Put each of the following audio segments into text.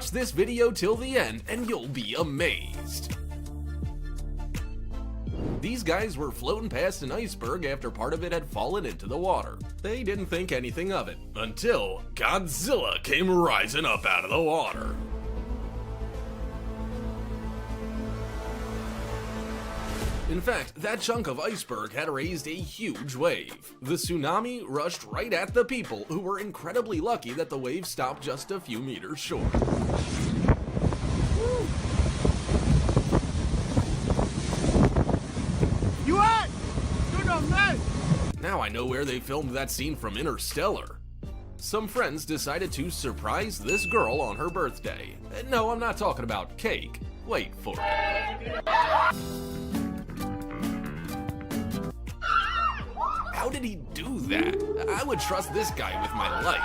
Watch this video till the end and you'll be amazed. These guys were floating past an iceberg after part of it had fallen into the water. They didn't think anything of it until Godzilla came rising up out of the water. In fact, that chunk of iceberg had raised a huge wave. The tsunami rushed right at the people, who were incredibly lucky that the wave stopped just a few meters short. You at? You're the man! Now I know where they filmed that scene from Interstellar. Some friends decided to surprise this girl on her birthday. No, I'm not talking about cake. Wait for it. How did he do that? I would trust this guy with my life.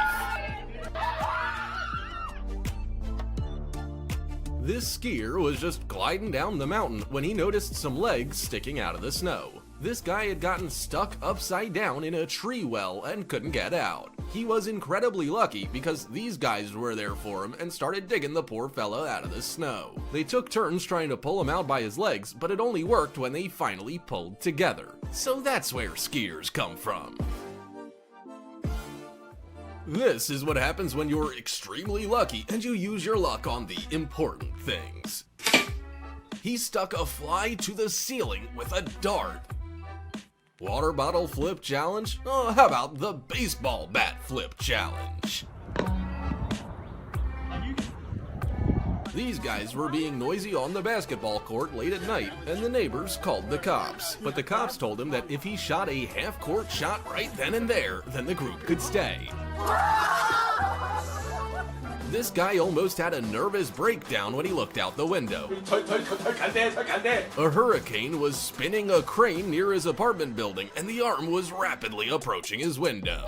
This skier was just gliding down the mountain when he noticed some legs sticking out of the snow. This guy had gotten stuck upside down in a tree well and couldn't get out. He was incredibly lucky because these guys were there for him and started digging the poor fella out of the snow. They took turns trying to pull him out by his legs, but it only worked when they finally pulled together. So that's where skiers come from. This is what happens when you're extremely lucky and you use your luck on the important things. He stuck a fly to the ceiling with a dart. Water bottle flip challenge? Oh, how about the baseball bat flip challenge? These guys were being noisy on the basketball court late at night, and the neighbors called the cops. But the cops told him that if he shot a half-court shot right then and there, then the group could stay. This guy almost had a nervous breakdown when he looked out the window. A hurricane was spinning a crane near his apartment building, and the arm was rapidly approaching his window.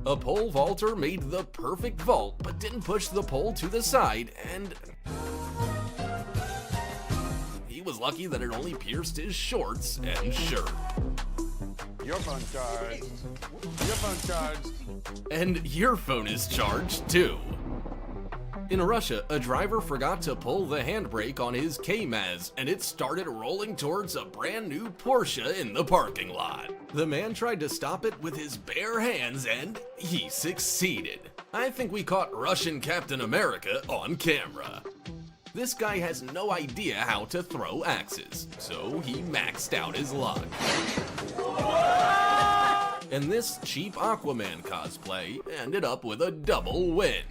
A pole vaulter made the perfect vault, but didn't push the pole to the side, and he was lucky that it only pierced his shorts and shirt. Your phone charged. Your phone charged. And your phone is charged too. In Russia, a driver forgot to pull the handbrake on his K-Maz, and it started rolling towards a brand new Porsche in the parking lot. The man tried to stop it with his bare hands, and he succeeded. I think we caught Russian Captain America on camera. This guy has no idea how to throw axes, so he maxed out his luck. And this cheap Aquaman cosplay ended up with a double win.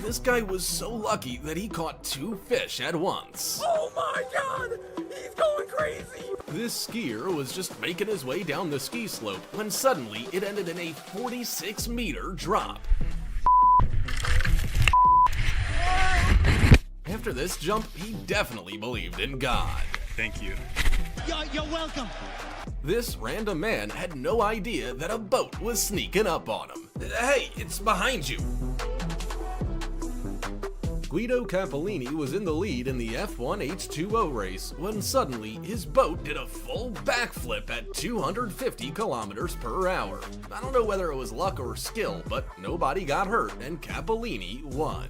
This guy was so lucky that he caught 2 fish at once. Oh my god! He's going crazy! This skier was just making his way down the ski slope when suddenly it ended in a 46-meter drop. After this jump, he definitely believed in God. Thank you. You're welcome! This random man had no idea that a boat was sneaking up on him. Hey, it's behind you! Guido Cappellini was in the lead in the F1 H2O race when suddenly his boat did a full backflip at 250 kilometers per hour. I don't know whether it was luck or skill, but nobody got hurt and Cappellini won.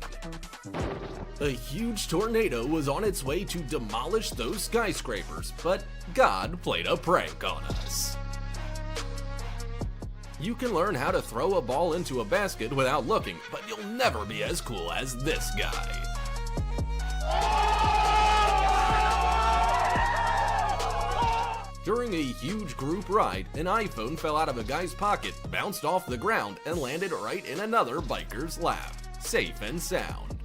A huge tornado was on its way to demolish those skyscrapers, but God played a prank on us. You can learn how to throw a ball into a basket without looking, but you'll never be as cool as this guy. During a huge group ride, an iPhone fell out of a guy's pocket, bounced off the ground, and landed right in another biker's lap, safe and sound.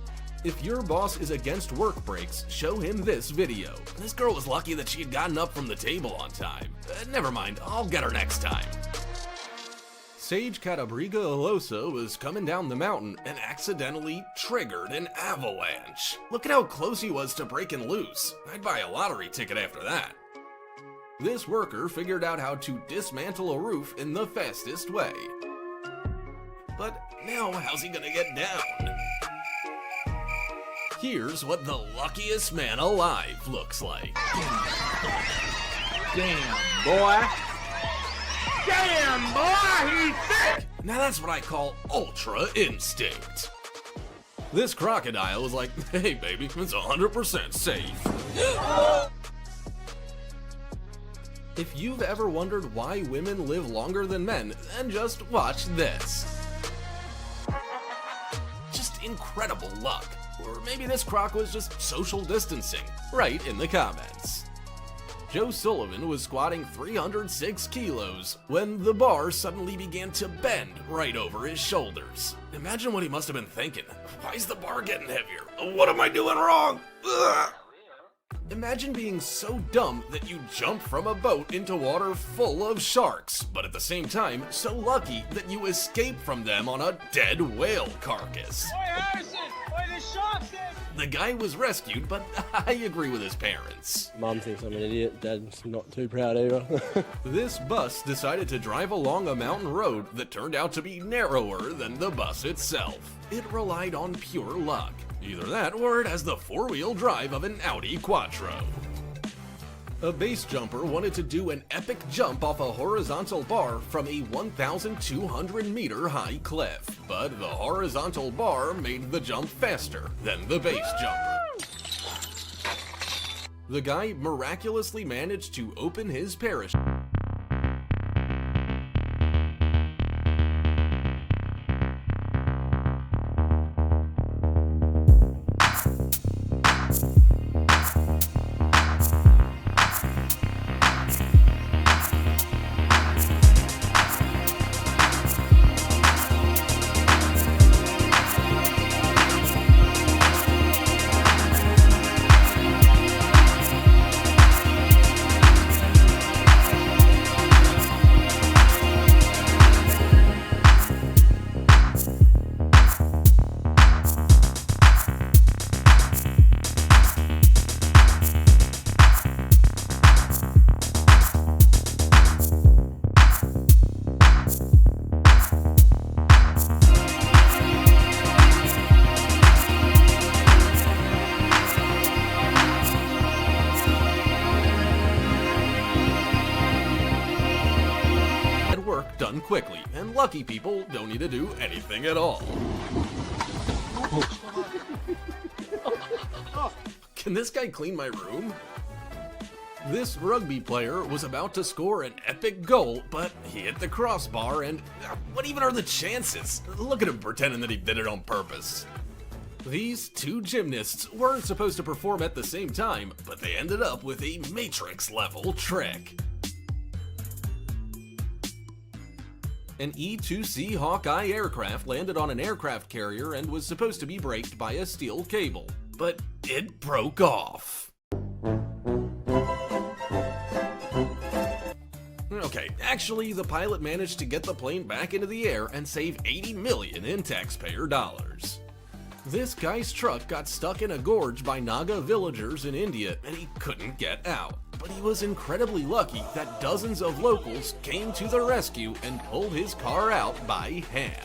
If your boss is against work breaks, show him this video. This girl was lucky that she had gotten up from the table on time. Never mind, I'll get her next time. Sage Catabriga Alosa was coming down the mountain and accidentally triggered an avalanche. Look at how close he was to breaking loose. I'd buy a lottery ticket after that. This worker figured out how to dismantle a roof in the fastest way. But now how's he gonna get down? Here's what the luckiest man alive looks like. Damn, boy. Damn, boy, he's thick! Now that's what I call ultra instinct. This crocodile was like, hey baby, it's 100% safe. If you've ever wondered why women live longer than men, then just watch this. Just incredible luck. Or maybe this croc was just social distancing. Write in the comments. Joe Sullivan was squatting 306 kilos when the bar suddenly began to bend right over his shoulders. Imagine what he must have been thinking. Why is the bar getting heavier? What am I doing wrong? Ugh. Imagine being so dumb that you jump from a boat into water full of sharks, but at the same time, so lucky that you escape from them on a dead whale carcass. Oi, Harrison! Oi, the shark's in! The guy was rescued, but I agree with his parents. Mum thinks I'm an idiot, Dad's not too proud either. This bus decided to drive along a mountain road that turned out to be narrower than the bus itself. It relied on pure luck. Either that, or it has the four-wheel drive of an Audi Quattro. A base jumper wanted to do an epic jump off a horizontal bar from a 1,200-meter high cliff, but the horizontal bar made the jump faster than the base jumper. The guy miraculously managed to open his parachute. Done quickly, and lucky people don't need to do anything at all. Can this guy clean my room? This rugby player was about to score an epic goal, but he hit the crossbar and what even are the chances? Look at him pretending that he did it on purpose. These two gymnasts weren't supposed to perform at the same time, but they ended up with a Matrix-level trick. An E-2C Hawkeye aircraft landed on an aircraft carrier and was supposed to be braked by a steel cable, but it broke off. Okay, actually, the pilot managed to get the plane back into the air and save $80 million in taxpayer dollars. This guy's truck got stuck in a gorge by Naga villagers in India and he couldn't get out. But he was incredibly lucky that dozens of locals came to the rescue and pulled his car out by hand.